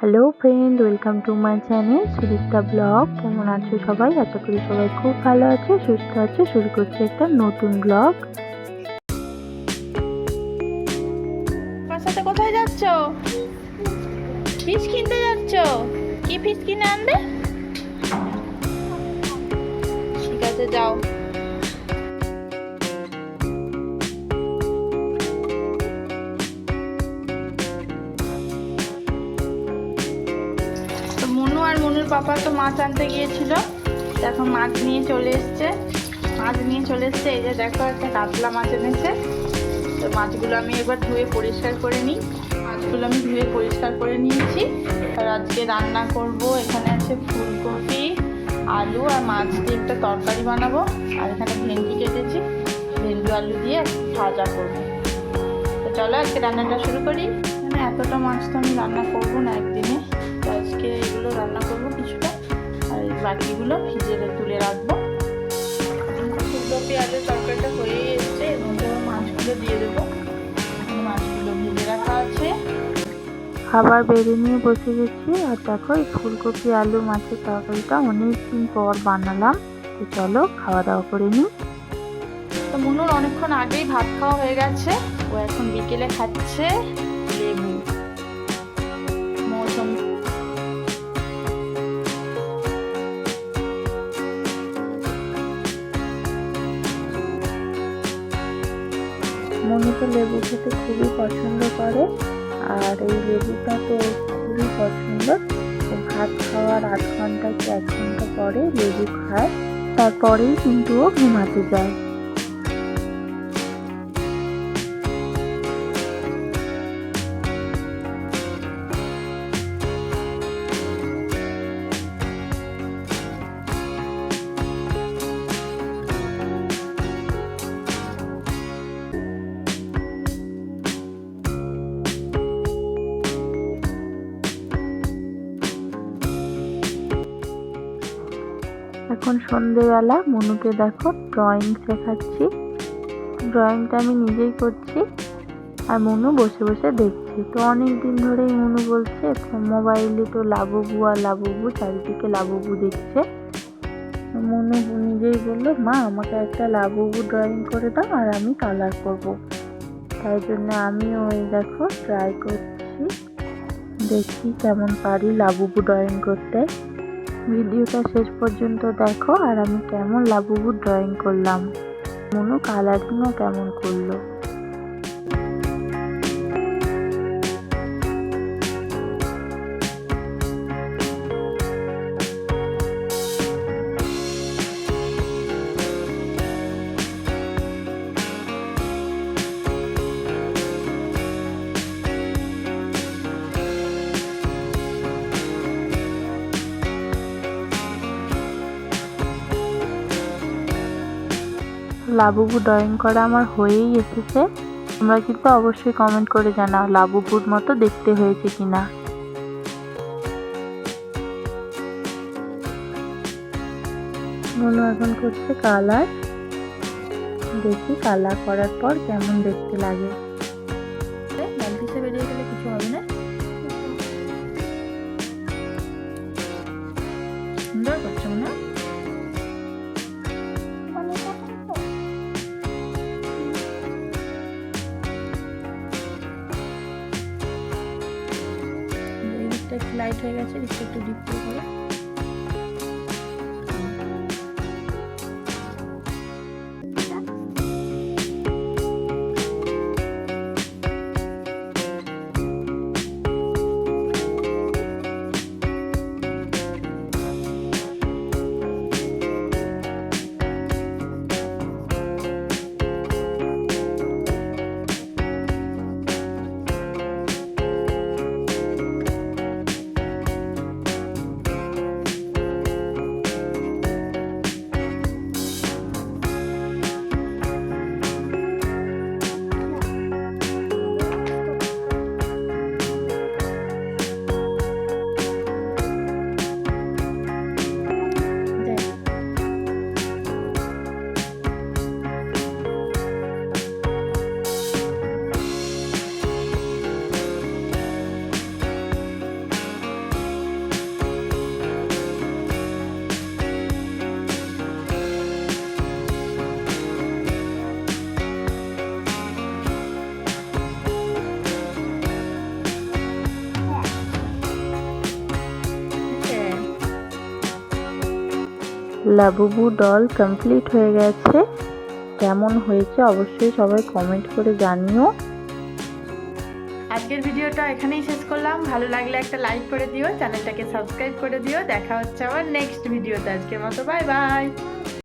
Hello friend, welcome to my channel Sudipta blog. কেমন আছো সবাই? আশা করি সবাই খুব ভালো আছো, সুস্থ আছো। শুরু করছি একটা নতুন ব্লগ। আমার সাথে কোথায় যাচ্ছ? ফিশ কিনতে যাচ্ছ? কি ফিশ কিনে আনবে? ঠিক আছে, যাও। তো মনু আর মনুর পাপা তো মাছ আনতে গিয়েছিল, এখন মাছ নিয়ে চলে এসছে। এই যে দেখো, একটা কাতলা মাছ এনেছে। তো মাছগুলো আমি এবার ধুয়ে পরিষ্কার করে নিই। নিয়েছি। আর আজকে রান্না করব, এখানে আছে ফুলকপি, আলু আর মাছ দিয়ে একটা তরকারি বানাবো। আর এখানে ভেন্ডি কেটেছি, ভেন্ডি আলু দিয়ে ভাজা করবো। তো চলো আজকে রান্নাটা শুরু করি। মানে এতটা মাছ তো আমি রান্না করবো না একদিনে, তো আজকে এগুলো রান্না করবো কিছুটা, আর বাকিগুলো ভিজে তুলে রাখবো। ফুলকপি আলু তরকারিটা হয়েই এসছে, এর মধ্যে মাছগুলো দিয়ে দেবো। মাছগুলো ভেজে রাখা আছে। খাবার বেড়ে নিয়ে বসে গেছি। আর দেখো, এই ফুলকপি আলু মাছের তরকারিটা অনেকদিন পর বানালাম। তো চলো খাওয়া দাওয়া করে নিই। তো মনুর অনেকক্ষণ আগেই ভাত খাওয়া হয়ে গেছে। ও এখন বিকেলে খাচ্ছে লেবু মৌসুমি। মনু তো লেবু খেতে খুবই পছন্দ করে, আর এই লেবুটা তো খুবই পছন্দ। ও ভাত খাওয়ার 8 ঘন্টা কি 1 ঘন্টা পরে লেবু খায়, তারপরেই কিন্তু ও ঘুমাতে যায়। এখন সন্ধেবেলা মনুকে দেখো ড্রয়িং শেখাচ্ছি। ড্রয়িংটা আমি নিজেই করছি, আর মনু বসে বসে দেখছি। তো অনেক দিন ধরেই মনু বলছে, মোবাইলে তো লাবুবু আর লাবুবু, চারিদিকে লাবুবু দেখছে। মনু নিজেই বললো, মা আমাকে একটা লাবুবু ড্রয়িং করে দাও, আর আমি কালার করব। তাই জন্য আমিও এই দেখো ট্রাই করছি, দেখি কেমন পারি লাবুবু ড্রয়িং করতে। ভিডিওটা শেষ পর্যন্ত দেখো, আর আমি কেমন লাবুবু ড্রয়িং করলাম, মনু কালারিংও কেমন করলো। লাবুবু ড্রয়িং করা আমার হয়েই এসেছে। তোমরা কিন্তু অবশ্যই কমেন্ট করে জানাও লাবুবুর মতো দেখতে হয়েছে কিনা। মনু এখন করছে কালার, দেখি কালার করার পর কেমন দেখতে লাগে। বালতিতে বেরিয়ে গেলে কিছু হবে না। সুন্দর করছো না? একটু লাইট হয়ে গেছে, একটু ডিপ করে। লাবুবু ডল কমপ্লিট হয়ে গেছে। কেমন হয়েছে অবশ্যই সবাই কমেন্ট করে জানিও। আজকের ভিডিওটা এখানেই শেষ করলাম। ভালো লাগলে একটা লাইক করে দিও, চ্যানেলটাকে সাবস্ক্রাইব করে দিও। দেখা হচ্ছে আবার নেক্সট ভিডিওতে। আজকের মতো বাই বাই।